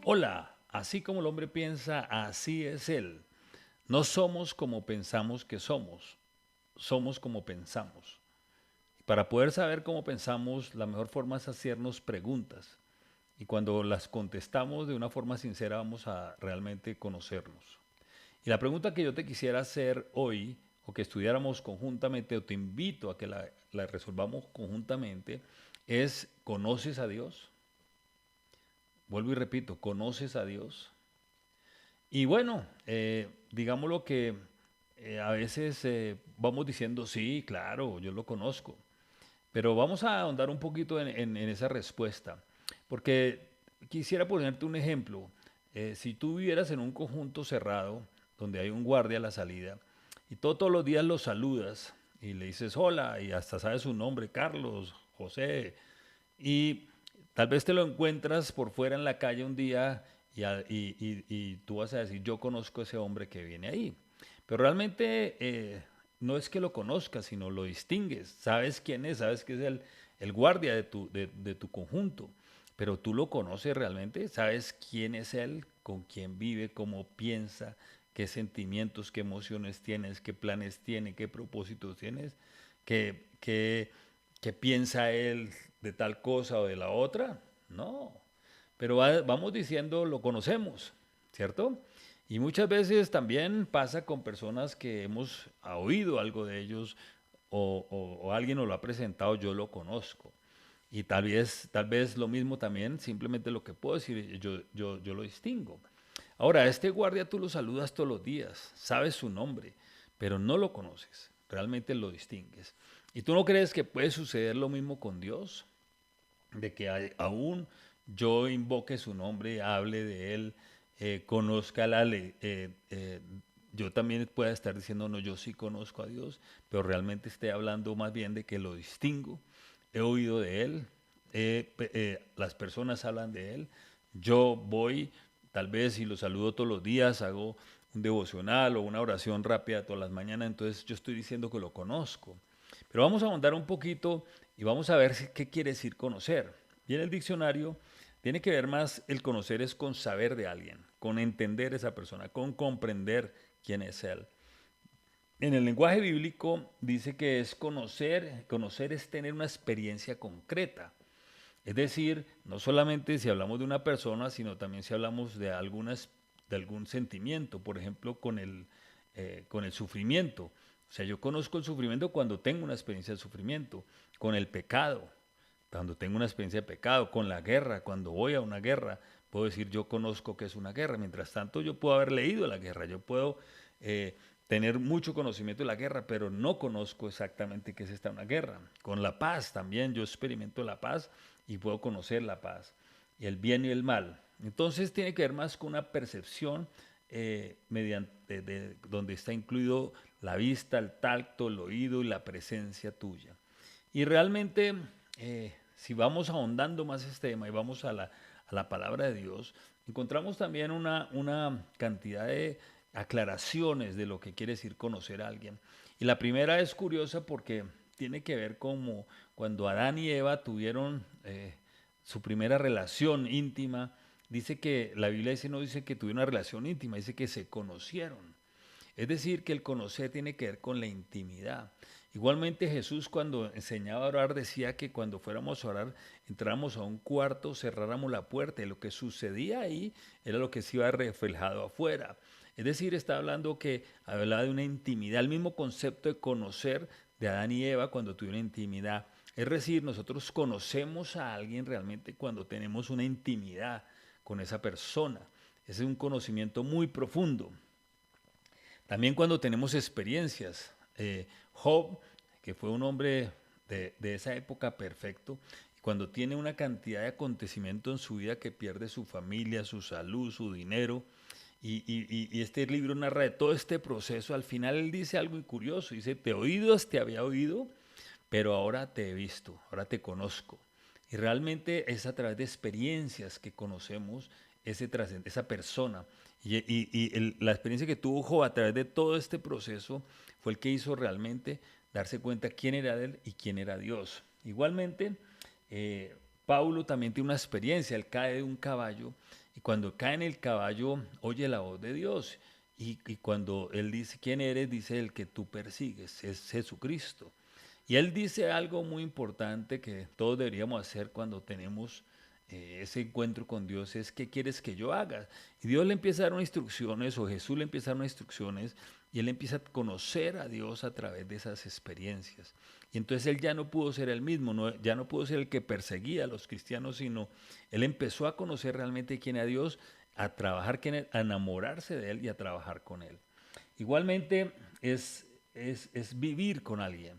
Hola, así como el hombre piensa, así es él. No somos como pensamos que somos, somos como pensamos. Para poder saber cómo pensamos, la mejor forma es hacernos preguntas. Y cuando las contestamos de una forma sincera, vamos a realmente conocernos. Y la pregunta que yo te quisiera hacer hoy, o que estudiáramos conjuntamente, o te invito a que la resolvamos conjuntamente, es, ¿conoces a Dios? Vuelvo y repito, ¿conoces a Dios? Y bueno, digámoslo que a veces vamos diciendo, sí, claro, yo lo conozco, pero vamos a ahondar un poquito en esa respuesta, porque quisiera ponerte un ejemplo. Si tú vivieras en un conjunto cerrado, donde hay un guardia a la salida, y todos los días lo saludas y le dices hola, y hasta sabes su nombre, Carlos, José, y tal vez te lo encuentras por fuera en la calle un día y tú vas a decir, yo conozco a ese hombre que viene ahí. Pero realmente no es que lo conozcas, sino lo distingues. Sabes quién es, sabes que es el guardia de tu conjunto. Pero tú lo conoces realmente, sabes quién es él, con quién vive, cómo piensa, qué sentimientos, qué emociones tienes, qué planes tiene, qué propósitos tienes, qué piensa él de tal cosa o de la otra. No, pero vamos diciendo lo conocemos, ¿cierto? Y muchas veces también pasa con personas que hemos oído algo de ellos o alguien nos lo ha presentado, yo lo conozco. Y tal vez lo mismo también, simplemente lo que puedo decir, yo lo distingo. Ahora, este guardia tú lo saludas todos los días, sabes su nombre, pero no lo conoces, realmente lo distingues. ¿Y tú no crees que puede suceder lo mismo con Dios? De que aún yo invoque su nombre, hable de él, conozca yo también pueda estar diciendo, no, yo sí conozco a Dios, pero realmente esté hablando más bien de que lo distingo, he oído de él, las personas hablan de él, yo voy, tal vez si lo saludo todos los días, hago un devocional o una oración rápida todas las mañanas, entonces yo estoy diciendo que lo conozco. Pero vamos a ahondar un poquito y vamos a ver qué quiere decir conocer. Y en el diccionario tiene que ver más el conocer es con saber de alguien, con entender esa persona, con comprender quién es él. En el lenguaje bíblico dice que es conocer, conocer es tener una experiencia concreta. Es decir, no solamente si hablamos de una persona, sino también si hablamos de de algún sentimiento, por ejemplo, con el sufrimiento. O sea, yo conozco el sufrimiento cuando tengo una experiencia de sufrimiento, con el pecado, cuando tengo una experiencia de pecado, con la guerra, cuando voy a una guerra, puedo decir yo conozco que es una guerra. Mientras tanto, yo puedo haber leído la guerra, yo puedo tener mucho conocimiento de la guerra, pero no conozco exactamente qué es esta una guerra. Con la paz también, yo experimento la paz y puedo conocer la paz, y el bien y el mal. Entonces tiene que ver más con una percepción donde está incluido la vista, el tacto, el oído y la presencia tuya. Y realmente, si vamos ahondando más este tema y vamos a a la palabra de Dios, encontramos también una cantidad de aclaraciones de lo que quiere decir conocer a alguien. Y la primera es curiosa porque tiene que ver como cuando Adán y Eva tuvieron su primera relación íntima. Dice que la Biblia dice, no dice que tuvieron una relación íntima, dice que se conocieron. Es decir, que el conocer tiene que ver con la intimidad. Igualmente Jesús cuando enseñaba a orar decía que cuando fuéramos a orar entráramos a un cuarto, cerráramos la puerta y lo que sucedía ahí era lo que se iba reflejado afuera. Es decir, está hablando que hablaba de una intimidad, el mismo concepto de conocer de Adán y Eva cuando tuvieron intimidad. Es decir, nosotros conocemos a alguien realmente cuando tenemos una intimidad con esa persona. Ese es un conocimiento muy profundo. También cuando tenemos experiencias. Job, que fue un hombre de esa época perfecto, cuando tiene una cantidad de acontecimientos en su vida que pierde su familia, su salud, su dinero, y este libro narra de todo este proceso, al final él dice algo muy curioso, dice, te había oído, pero ahora te he visto, ahora te conozco. Y realmente es a través de experiencias que conocemos esa persona. La experiencia que tuvo Job a través de todo este proceso fue el que hizo realmente darse cuenta quién era él y quién era Dios. Igualmente, Paulo también tiene una experiencia, él cae de un caballo y cuando cae en el caballo oye la voz de Dios. Y cuando él dice, ¿quién eres? Dice, el que tú persigues, es Jesucristo. Y él dice algo muy importante que todos deberíamos hacer cuando tenemos ese encuentro con Dios, es ¿qué quieres que yo haga? Y Dios le empieza a dar unas instrucciones, o Jesús le empieza a dar unas instrucciones, y él empieza a conocer a Dios a través de esas experiencias. Y entonces él ya no pudo ser el mismo, ya no pudo ser el que perseguía a los cristianos, sino él empezó a conocer realmente quién era Dios, a trabajar con él, a enamorarse de él y a trabajar con él. Igualmente es vivir con alguien.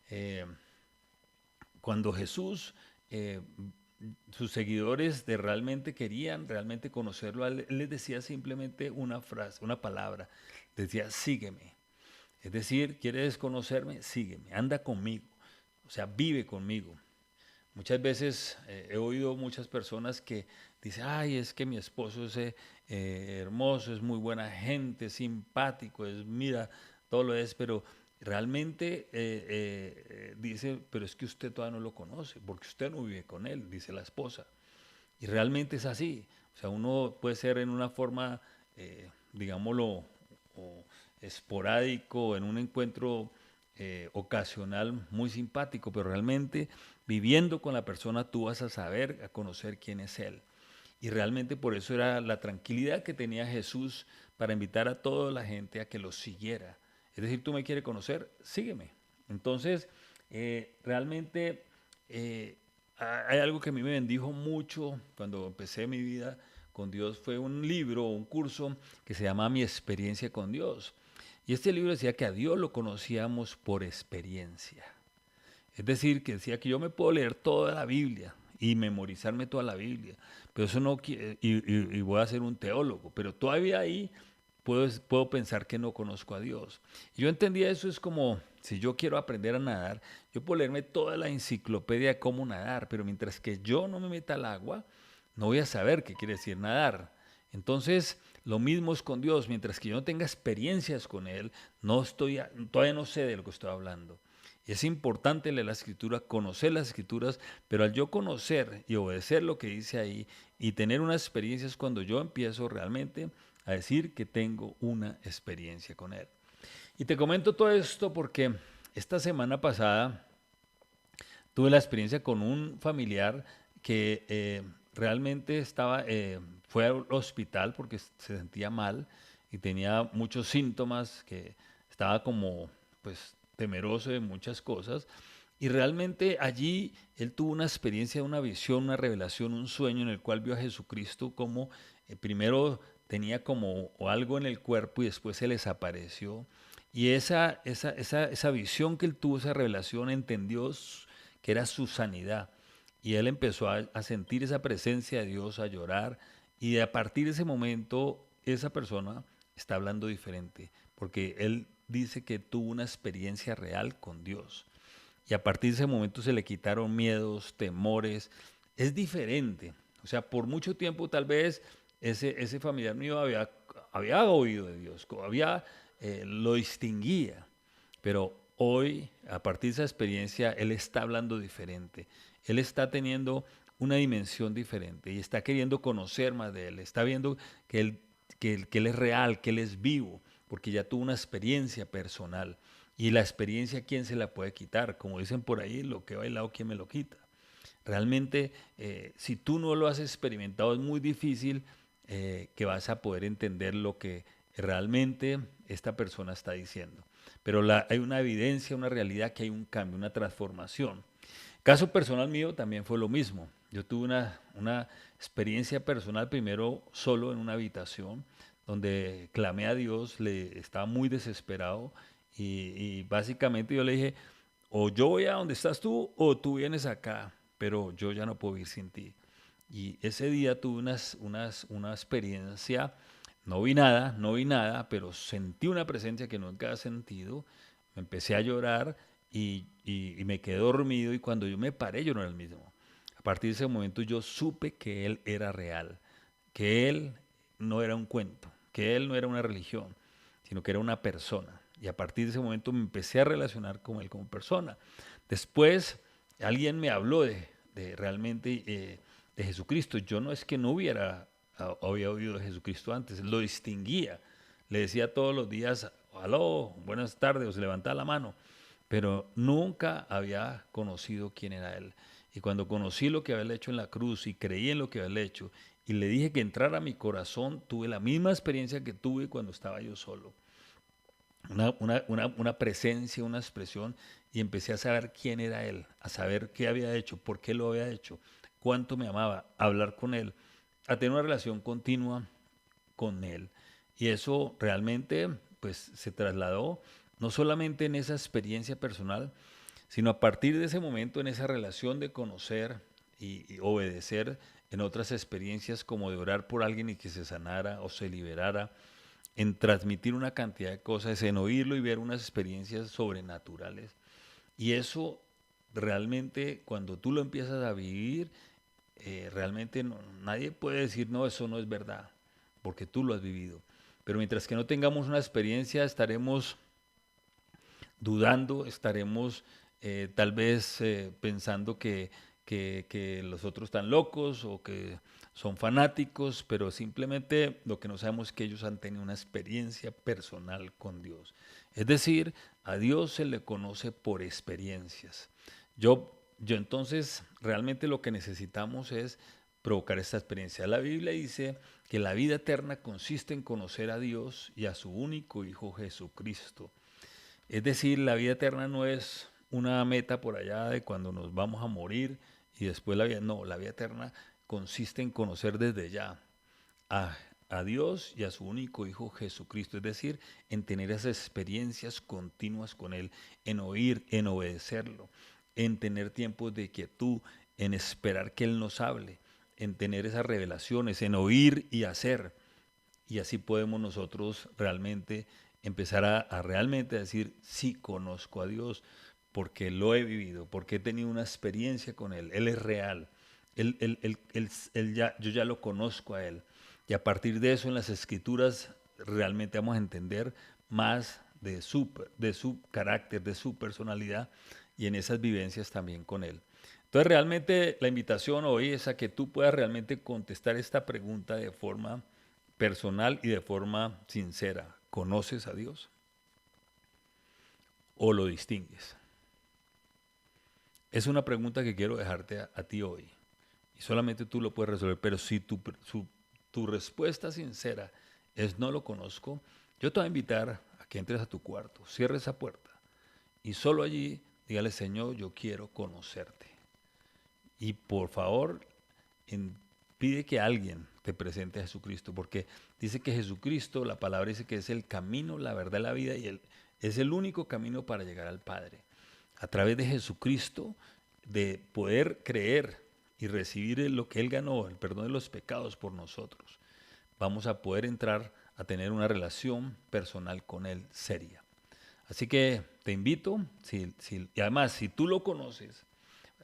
Eh, Cuando Jesús, sus seguidores de realmente querían realmente conocerlo, él les decía simplemente una frase, una palabra, decía, sígueme. Es decir, ¿quieres conocerme? Sígueme, anda conmigo, o sea, vive conmigo. Muchas veces he oído muchas personas que dicen, ay, es que mi esposo es hermoso, es muy buena gente, es simpático, mira, todo lo es, pero realmente dice, pero es que usted todavía no lo conoce, porque usted no vive con él, dice la esposa. Y realmente es así. O sea, uno puede ser en una forma, digámoslo, o esporádico, en un encuentro ocasional muy simpático, pero realmente viviendo con la persona tú vas a saber, a conocer quién es él. Y realmente por eso era la tranquilidad que tenía Jesús para invitar a toda la gente a que lo siguiera. Es decir, tú me quieres conocer, sígueme. Entonces, realmente eh, hay algo que a mí me bendijo mucho cuando empecé mi vida con Dios, fue un libro, un curso que se llama Mi experiencia con Dios. Y este libro decía que a Dios lo conocíamos por experiencia. Es decir, que decía que yo me puedo leer toda la Biblia y memorizarme toda la Biblia, pero eso no y voy a ser un teólogo, pero todavía ahí puedo pensar que no conozco a Dios. Y yo entendía eso es como si yo quiero aprender a nadar, yo puedo leerme toda la enciclopedia de cómo nadar, pero mientras que yo no me meta al agua, no voy a saber qué quiere decir nadar. Entonces, lo mismo es con Dios, mientras que yo no tenga experiencias con Él, todavía no sé de lo que estoy hablando. Es importante leer la escritura, conocer las escrituras, pero al yo conocer y obedecer lo que dice ahí y tener unas experiencias cuando yo empiezo realmente a decir que tengo una experiencia con Él. Y te comento todo esto porque esta semana pasada tuve la experiencia con un familiar que realmente fue al hospital porque se sentía mal y tenía muchos síntomas, que estaba como pues temeroso de muchas cosas. Y realmente allí él tuvo una experiencia, una visión, una revelación, un sueño en el cual vio a Jesucristo como primero tenía como algo en el cuerpo y después se les apareció. Y esa visión que él tuvo, esa revelación, entendió que era su sanidad. Y él empezó a sentir esa presencia de Dios, a llorar. Y a partir de ese momento, esa persona está hablando diferente, porque él dice que tuvo una experiencia real con Dios. Y a partir de ese momento se le quitaron miedos, temores. Es diferente. O sea, por mucho tiempo tal vez ese familiar mío había oído de Dios, lo distinguía. Pero hoy, a partir de esa experiencia, él está hablando diferente. Él está teniendo una dimensión diferente y está queriendo conocer más de él. Está viendo que él es real, que él es vivo, porque ya tuvo una experiencia personal. Y la experiencia, ¿quién se la puede quitar? Como dicen por ahí, lo que he bailado, ¿quién me lo quita? Realmente, si tú no lo has experimentado, es muy difícil que vas a poder entender lo que realmente esta persona está diciendo. Pero hay una evidencia, una realidad que hay un cambio, una transformación. Caso personal mío también fue lo mismo. Yo tuve una experiencia personal primero solo en una habitación donde clamé a Dios, estaba muy desesperado y básicamente yo le dije, o yo voy a donde estás tú o tú vienes acá, pero yo ya no puedo vivir sin ti. Y ese día tuve una experiencia, no vi nada, pero sentí una presencia que nunca había sentido, me empecé a llorar y me quedé dormido y cuando yo me paré yo no era el mismo. A partir de ese momento yo supe que él era real, que él no era un cuento, que él no era una religión, sino que era una persona. Y a partir de ese momento me empecé a relacionar con él como persona. Después alguien me habló de realmente de Jesucristo. Yo no es que no hubiera había oído de Jesucristo antes, lo distinguía, le decía todos los días, aló, buenas tardes, o se levantaba la mano, pero nunca había conocido quién era Él. Y cuando conocí lo que había hecho en la cruz y creí en lo que había hecho y le dije que entrara a mi corazón, tuve la misma experiencia que tuve cuando estaba yo solo. Una presencia, una expresión, y empecé a saber quién era Él, a saber qué había hecho, por qué lo había hecho, cuánto me amaba, a hablar con Él, a tener una relación continua con Él. Y eso realmente pues se trasladó no solamente en esa experiencia personal, sino a partir de ese momento en esa relación de conocer y obedecer en otras experiencias como de orar por alguien y que se sanara o se liberara, en transmitir una cantidad de cosas, en oírlo y ver unas experiencias sobrenaturales. Y eso realmente cuando tú lo empiezas a vivir, realmente nadie puede decir, no, eso no es verdad, porque tú lo has vivido. Pero mientras que no tengamos una experiencia, estaremos dudando, estaremos tal vez pensando que los otros están locos o que son fanáticos, pero simplemente lo que no sabemos es que ellos han tenido una experiencia personal con Dios. Es decir, a Dios se le conoce por experiencias. Yo entonces realmente lo que necesitamos es provocar esta experiencia. La Biblia dice que la vida eterna consiste en conocer a Dios y a su único Hijo Jesucristo. Es decir, la vida eterna no es una meta por allá de cuando nos vamos a morir y después la vida. No, la vida eterna consiste en conocer desde ya a, a Dios y a su único Hijo Jesucristo. Es decir, en tener esas experiencias continuas con Él, en oír, en obedecerlo, en tener tiempos de quietud, en esperar que Él nos hable, en tener esas revelaciones, en oír y hacer. Y así podemos nosotros realmente empezar a realmente decir, sí conozco a Dios, porque lo he vivido, porque he tenido una experiencia con Él es real, yo ya lo conozco a Él. Y a partir de eso en las escrituras realmente vamos a entender más de su carácter, de su personalidad y en esas vivencias también con Él. Entonces realmente la invitación hoy es a que tú puedas realmente contestar esta pregunta de forma personal y de forma sincera. ¿Conoces a Dios o lo distingues? Es una pregunta que quiero dejarte a ti hoy. Y solamente tú lo puedes resolver. Pero si tu respuesta sincera es no lo conozco, yo te voy a invitar a que entres a tu cuarto, cierres esa puerta y solo allí dígale, Señor, yo quiero conocerte. Y por favor, pide que alguien te presente a Jesucristo, porque dice que Jesucristo, la palabra dice que es el camino, la verdad y la vida, y es el único camino para llegar al Padre. A través de Jesucristo, de poder creer y recibir lo que Él ganó, el perdón de los pecados por nosotros, vamos a poder entrar a tener una relación personal con Él seria. Así que te invito, y además si tú lo conoces,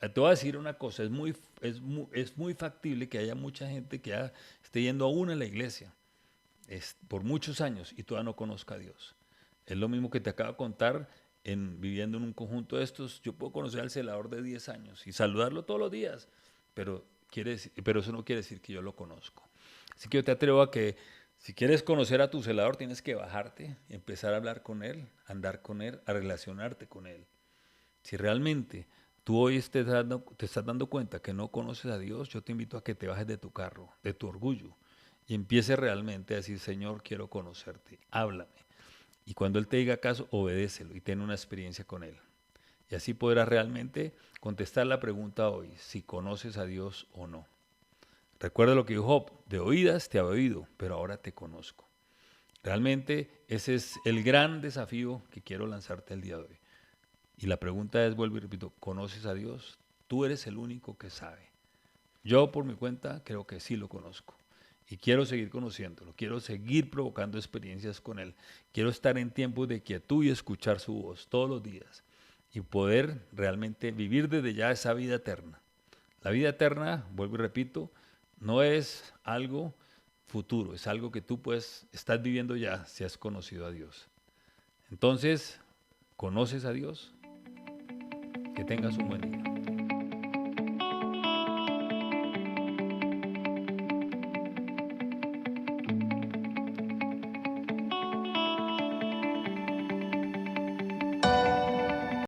te voy a decir una cosa, es muy factible que haya mucha gente que ya esté yendo aún a la iglesia por muchos años y todavía no conozca a Dios. Es lo mismo que te acabo de contar viviendo en un conjunto de estos. Yo puedo conocer al celador de 10 años y saludarlo todos los días, pero eso no quiere decir que yo lo conozco. Así que yo te atrevo a que si quieres conocer a tu celador tienes que bajarte, empezar a hablar con él, andar con él, a relacionarte con él. Si realmente tú hoy te estás dando cuenta que no conoces a Dios, yo te invito a que te bajes de tu carro, de tu orgullo, y empieces realmente a decir, Señor, quiero conocerte, háblame. Y cuando Él te diga caso, obedécelo y ten una experiencia con Él. Y así podrás realmente contestar la pregunta hoy, si conoces a Dios o no. Recuerda lo que dijo Job, de oídas te había oído, pero ahora te conozco. Realmente ese es el gran desafío que quiero lanzarte el día de hoy. Y la pregunta es, vuelvo y repito, ¿conoces a Dios? Tú eres el único que sabe. Yo por mi cuenta creo que sí lo conozco. Y quiero seguir conociéndolo, quiero seguir provocando experiencias con Él. Quiero estar en tiempos de quietud y escuchar su voz todos los días. Y poder realmente vivir desde ya esa vida eterna. La vida eterna, vuelvo y repito, no es algo futuro, es algo que tú puedes, estás viviendo ya si has conocido a Dios. Entonces, ¿conoces a Dios? Que tengas un buen día.